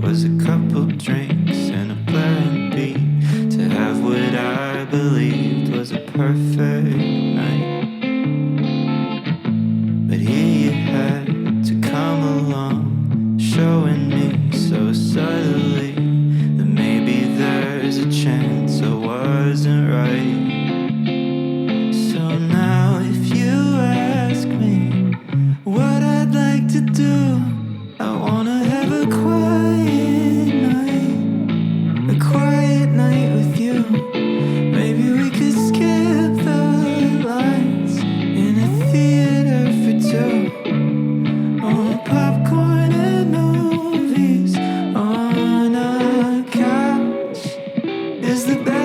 was a couple drinks and a blaring beat to have what I believed was a perfect night. But here you had to come along, showing me so subtly that maybe there's a chance I wasn't right. So now if you ask me what I'd like to do, I wanna have a quiet night with you. Maybe we could skip the lines in a theater for two, on popcorn and movies on a couch is the best.